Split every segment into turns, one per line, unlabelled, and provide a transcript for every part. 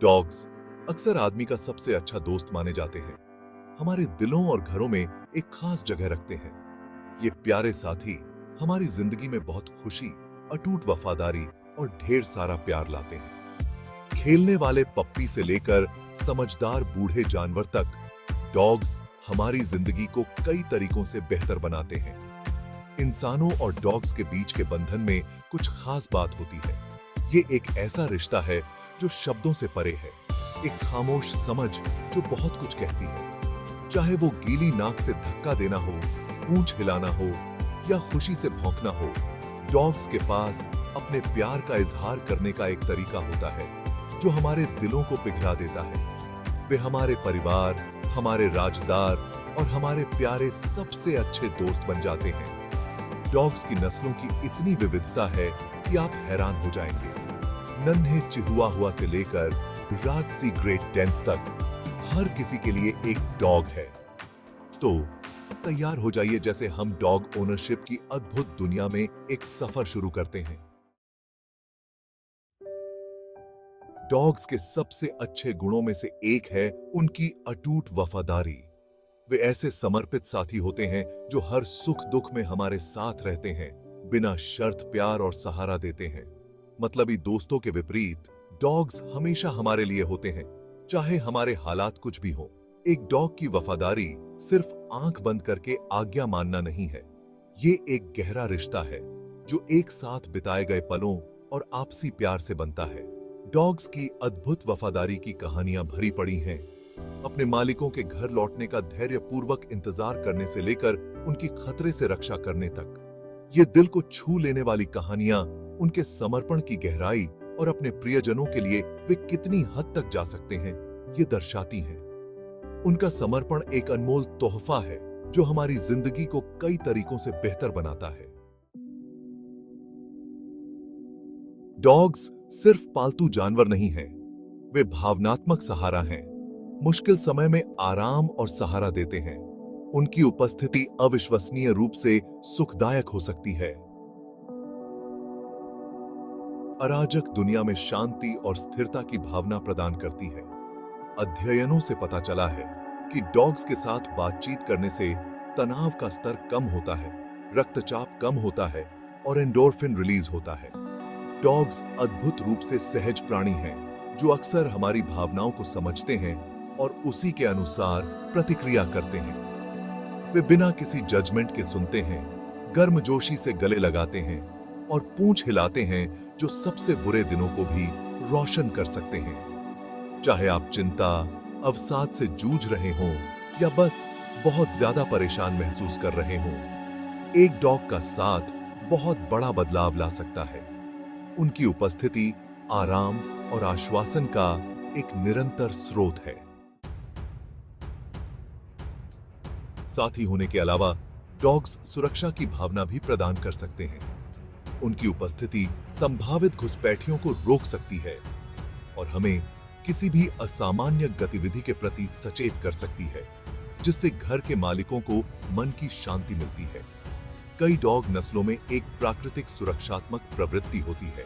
Dogs अक्सर आदमी का सबसे अच्छा दोस्त माने जाते हैं। हमारे दिलों और घरों में एक खास जगह रखते हैं। ये प्यारे साथी हमारी जिंदगी में बहुत खुशी, अटूट वफादारी और ढेर सारा प्यार लाते हैं। खेलने वाले पप्पी से लेकर समझदार बूढ़े जानवर तक, डॉग्स हमारी जिंदगी को कई तरीकों से बेहतर बनाते हैं। इंसानों और डॉग्स के बीच के बंधन में कुछ खास बात होती है। ये एक ऐसा रिश्ता है जो शब्दों से परे है, एक खामोश समझ जो बहुत कुछ कहती है। चाहे वो गीली नाक से धक्का देना हो, पूंछ हिलाना हो या खुशी से भौंकना हो, डॉग्स के पास अपने प्यार का इजहार करने का एक तरीका होता है जो हमारे दिलों को पिघला देता है। वे हमारे परिवार, हमारे राजदार और हमारे प्यारे सबसे अच्छे दोस्त बन जाते हैं। डॉग्स की नस्लों की इतनी विविधता है कि आप हैरान हो जाएंगे। नन्हे चिहुआहुआ से लेकर राजसी ग्रेट डेन्स तक हर किसी के लिए एक डॉग है। तो तैयार हो जाइए, जैसे हम डॉग ओनरशिप की अद्भुत दुनिया में एक सफर शुरू करते हैं। डॉग्स के सबसे अच्छे गुणों में से एक है उनकी अटूट वफादारी। वे ऐसे समर्पित साथी होते हैं जो हर सुख दुख में हमारे साथ रहते हैं, बिना शर्त प्यार और सहारा देते हैं। मतलबी दोस्तों के विपरीत डॉग्स हमेशा हमारे लिए होते हैं, चाहे हमारे हालात कुछ भी हो। एक डॉग की वफादारी सिर्फ आंख बंद करके आज्ञा मानना नहीं है। ये एक गहरा रिश्ता है जो एक साथ बिताए गए पलों और आपसी प्यार से बनता है। डॉग्स की अद्भुत वफादारी की कहानियां भरी पड़ी हैं। अपने मालिकों के घर लौटने का धैर्यपूर्वक इंतजार करने से लेकर उनकी खतरे से रक्षा करने तक, ये दिल को छू लेने वाली कहानियां उनके समर्पण की गहराई और अपने प्रियजनों के लिए वे कितनी हद तक जा सकते हैं, ये दर्शाती हैं। उनका समर्पण एक अनमोल तोहफा है जो हमारी जिंदगी को कई तरीकों से बेहतर बनाता है। डॉग्स सिर्फ पालतू जानवर नहीं हैं, वे भावनात्मक सहारा हैं। मुश्किल समय में आराम और सहारा देते हैं। उनकी उपस्थिति अविश्वसनीय रूप से सुखदायक हो सकती है। अराजक दुनिया में शांति और स्थिरता की भावना प्रदान करती है। अध्ययनों से पता चला है कि डॉग्स के साथ बातचीत करने से तनाव का स्तर कम होता है, रक्तचाप कम होता है और एंडोर्फिन रिलीज होता है। डॉग्स अद्भुत रूप से सहज प्राणी हैं जो अक्सर हमारी भावनाओं को समझते हैं और उसी के अनुसार प्रतिक्रिया करते हैं। वे बिना किसी जजमेंट के सुनते हैं, गर्मजोशी से गले लगाते हैं और पूंछ हिलाते हैं, जो सबसे बुरे दिनों को भी रोशन कर सकते हैं। चाहे आप चिंता, अवसाद से जूझ रहे हों या बस बहुत ज्यादा परेशान महसूस कर रहे हों, एक डॉग का साथ बहुत बड़ा बदलाव ला सकता है। उनकी उपस्थिति आराम और आश्वासन का एक निरंतर स्रोत है। साथी होने के अलावा डॉग्स सुरक्षा की भावना भी प्रदान कर सकते हैं। उनकी उपस्थिति संभावित घुसपैठियों को रोक सकती है और हमें किसी भी असामान्य गतिविधि के प्रति सचेत कर सकती है, जिससे घर के मालिकों को मन की शांति मिलती है। कई डॉग नस्लों में एक प्राकृतिक सुरक्षात्मक प्रवृत्ति होती है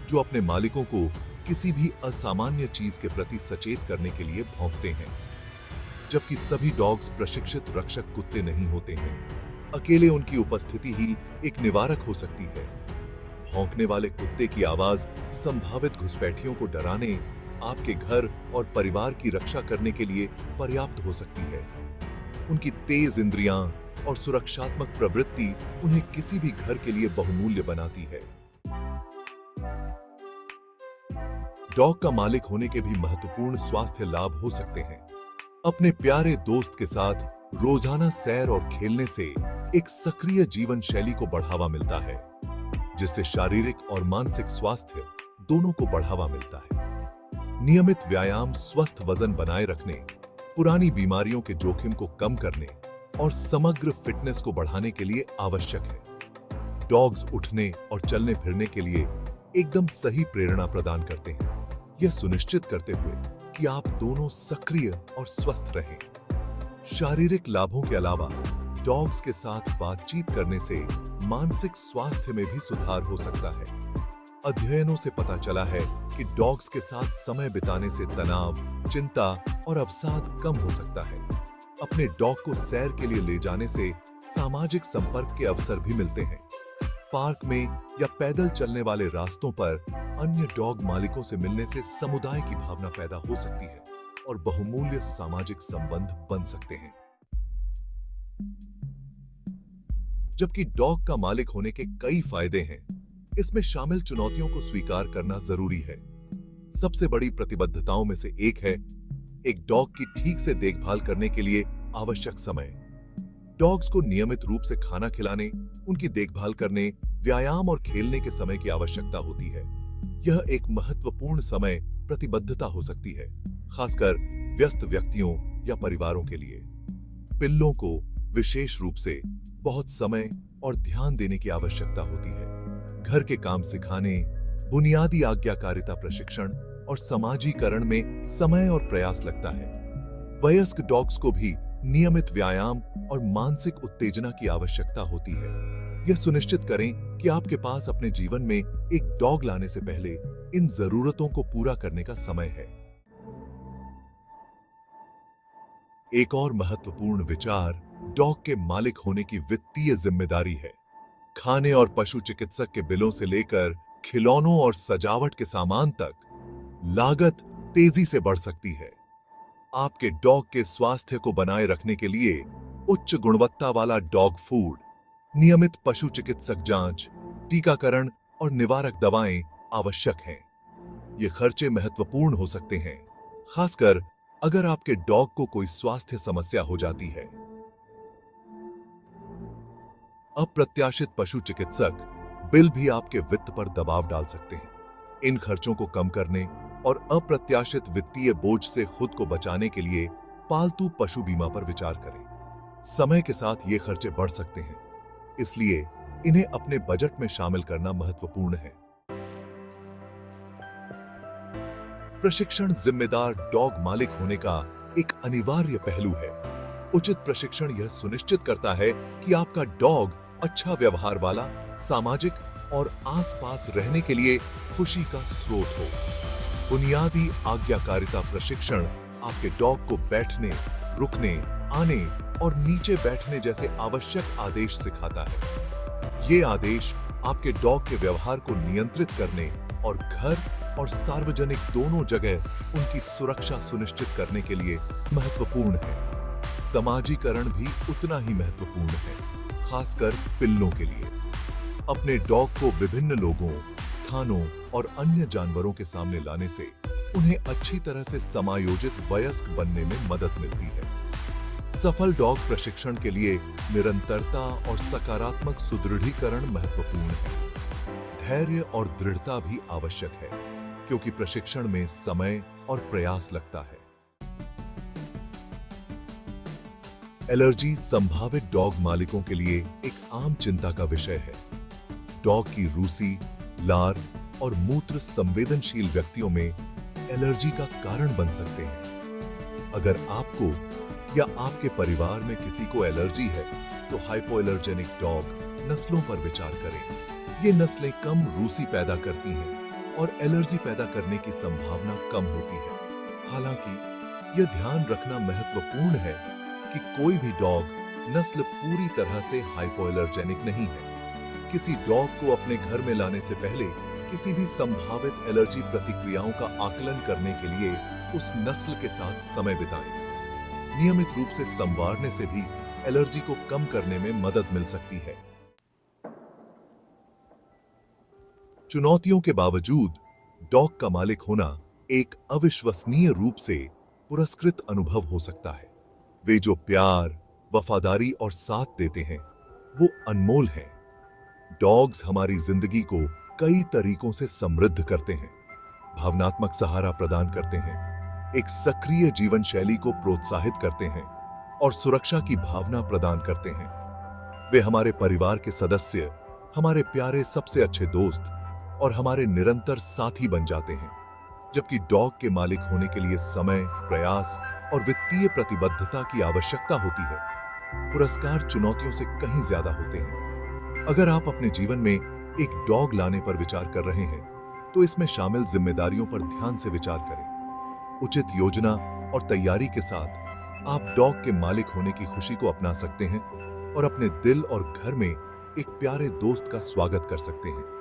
जो अपने मालिकों को किसी भी असामान्य चीज के प्रति सचेत करने के लिए भौंकते हैं। जबकि सभी डॉग्स प्रशिक्षित रक्षक कुत्ते नहीं होते हैं, अकेले उनकी उपस्थिति ही एक निवारक हो सकती है। भौंकने वाले कुत्ते की आवाज संभावित घुसपैठियों को डराने, आपके घर और परिवार की रक्षा करने के लिए पर्याप्त हो सकती है। उनकी तेज इंद्रियां और सुरक्षात्मक प्रवृत्ति उन्हें किसी भी घर के लिए बहुमूल्य बनाती है। डॉग का मालिक होने के भी महत्वपूर्ण स्वास्थ्य लाभ हो सकते हैं। अपने प्यारे दोस्त के साथ रोजाना सैर और खेलने से एक सक्रिय जीवन शैली को बढ़ावा मिलता है, जिससे शारीरिक और मानसिक स्वास्थ्य दोनों को बढ़ावा मिलता है। नियमित व्यायाम स्वस्थ वजन बनाए रखने, पुरानी बीमारियों के जोखिम को कम करने और समग्र फिटनेस को बढ़ाने के लिए आवश्यक है। डॉग्स उठने और चलने फिरने के लिए एकदम सही प्रेरणा प्रदान करते हैं, यह सुनिश्चित करते हुए कि आप दोनों सक्रिय और स्वस्थ रहें। शारीरिक लाभों के अलावा डॉग्स के साथ बातचीत करने से मानसिक स्वास्थ्य में भी सुधार हो सकता है। अध्ययनों से पता चला है कि डॉग्स के साथ समय बिताने से तनाव, चिंता और अवसाद कम हो सकता है। अपने डॉग को सैर के लिए ले जाने से सामाजिक संपर्क के अवसर भी मिलते हैं। पार्क में या पैदल चलने वाले रास्तों पर अन्य डॉग मालिकों से मिलने से समुदाय की भावना पैदा हो सकती है और बहुमूल्य सामाजिक संबंध बन सकते हैं। जबकि डॉग का मालिक होने के कई फायदे हैं, इसमें शामिल चुनौतियों को स्वीकार करना जरूरी है। सबसे बड़ी प्रतिबद्धताओं में से एक है एक डॉग की ठीक से देखभाल करने के लिए आवश्यक समय। डॉग्स को नियमित रूप से खाना खिलाने, उनकी देखभाल करने, व्यायाम और खेलने के समय की आवश्यकता होती है। यह एक महत्वपूर्ण समय प्रतिबद्धता हो सकती है, खासकर व्यस्त व्यक्तियों या परिवारों के लिए। पिल्लों को विशेष रूप से बहुत समय और ध्यान देने की आवश्यकता होती है। घर के काम सिखाने, बुनियादी आज्ञाकारिता प्रशिक्षण और समाजीकरण में समय और प्रयास लगता है। वयस्क डॉग्स को भी नियमित व्यायाम और मानसिक उत्तेजना की आवश्यकता होती है। यह सुनिश्चित करें कि आपके पास अपने जीवन में एक डॉग लाने से पहले इन जरूरतों को पूरा करने का समय है। एक और महत्वपूर्ण विचार डॉग के मालिक होने की वित्तीय जिम्मेदारी है। खाने और पशु चिकित्सक के बिलों से लेकर खिलौनों और सजावट के सामान तक लागत तेजी से बढ़ सकती है। आपके डॉग के स्वास्थ्य को बनाए रखने के लिए उच्च गुणवत्ता वाला डॉग फूड, नियमित पशु चिकित्सक जांच, टीकाकरण और निवारक दवाएं आवश्यक हैं। ये खर्चे महत्वपूर्ण हो सकते हैं, खासकर अगर आपके डॉग को कोई स्वास्थ्य समस्या हो जाती है। अप्रत्याशित पशु चिकित्सक बिल भी आपके वित्त पर दबाव डाल सकते हैं। इन खर्चों को कम करने और अप्रत्याशित वित्तीय बोझ से खुद को बचाने के लिए पालतू पशु बीमा पर विचार करें। समय के साथ ये खर्चे बढ़ सकते हैं, इसलिए इन्हें अपने बजट में शामिल करना महत्वपूर्ण है। प्रशिक्षण जिम्मेदार डॉग मालिक होने का एक अनिवार्य पहलू है। उचित प्रशिक्षण यह सुनिश्चित करता है कि आपका डॉग अच्छा व्यवहार वाला, सामाजिक और आसपास रहने के लिए खुशी का स्रोत हो। बुनियादी आज्ञाकारिता प्रशिक्षण आपके डॉग को बैठने, रुकने, आने और नीचे बैठने जैसे आवश्यक आदेश सिखाता है। ये आदेश आपके डॉग के व्यवहार को नियंत्रित करने और घर और सार्वजनिक दोनों जगह उनकी सुरक्षा सुनिश्चित करने के लिए महत्वपूर्ण है। समाजीकरण भी उतना ही महत्वपूर्ण है, खासकर पिल्लों के लिए। अपने डॉग को विभिन्न लोगों, स्थानों और अन्य जानवरों के सामने लाने से उन्हें अच्छी तरह से समायोजित वयस्क बनने में मदद मिलती है। सफल डॉग प्रशिक्षण के लिए निरंतरता और सकारात्मक सुदृढ़ीकरण महत्वपूर्ण है। धैर्य और दृढ़ता भी आवश्यक है, क्योंकि प्रशिक्षण में समय और प्रयास लगता है। एलर्जी संभावित डॉग मालिकों के लिए एक आम चिंता का विषय है। डॉग की रूसी, लार और मूत्र संवेदनशील व्यक्तियों में एलर्जी का कारण बन सकते हैं। अगर आपको या आपके परिवार में किसी को एलर्जी है, तो हाइपोएलर्जेनिक डॉग नस्लों पर विचार करें। ये नस्लें कम रूसी पैदा करती हैं और एलर्जी पैदा करने की संभावना कम होती है। हालांकि यह ध्यान रखना महत्वपूर्ण है कि कोई भी डॉग नस्ल पूरी तरह से हाइपोएलर्जेनिक नहीं है। किसी डॉग को अपने घर में लाने से पहले किसी भी संभावित एलर्जी प्रतिक्रियाओं का आकलन करने के लिए उस नस्ल के साथ समय बिताएं। नियमित रूप से संवारने से भी एलर्जी को कम करने में मदद मिल सकती है। चुनौतियों के बावजूद डॉग का मालिक होना एक अविश्वसनीय रूप से पुरस्कृत अनुभव हो सकता है। वे जो प्यार, वफादारी और साथ देते हैं, वो अनमोल हैं। डॉग्स हमारी जिंदगी को कई तरीकों से समृद्ध करते हैं, भावनात्मक सहारा प्रदान करते हैं, एक सक्रिय जीवन शैली को प्रोत्साहित करते हैं और सुरक्षा की भावना प्रदान करते हैं। वे हमारे परिवार के सदस्य, हमारे प्यारे सबसे अच्छे दोस्त और हमारे निरंतर साथी बन जाते हैं। जबकि डॉग के मालिक होने के लिए समय, प्रयास और वित्तीय प्रतिबद्धता की आवश्यकता होती है, पुरस्कार चुनौतियों से कहीं ज्यादा होते हैं। अगर आप अपने जीवन में एक डॉग लाने पर विचार कर रहे हैं, तो इसमें शामिल जिम्मेदारियों पर ध्यान से विचार करें। उचित योजना और तैयारी के साथ आप डॉग के मालिक होने की खुशी को अपना सकते हैं और अपने दिल और घर में एक प्यारे दोस्त का स्वागत कर सकते हैं।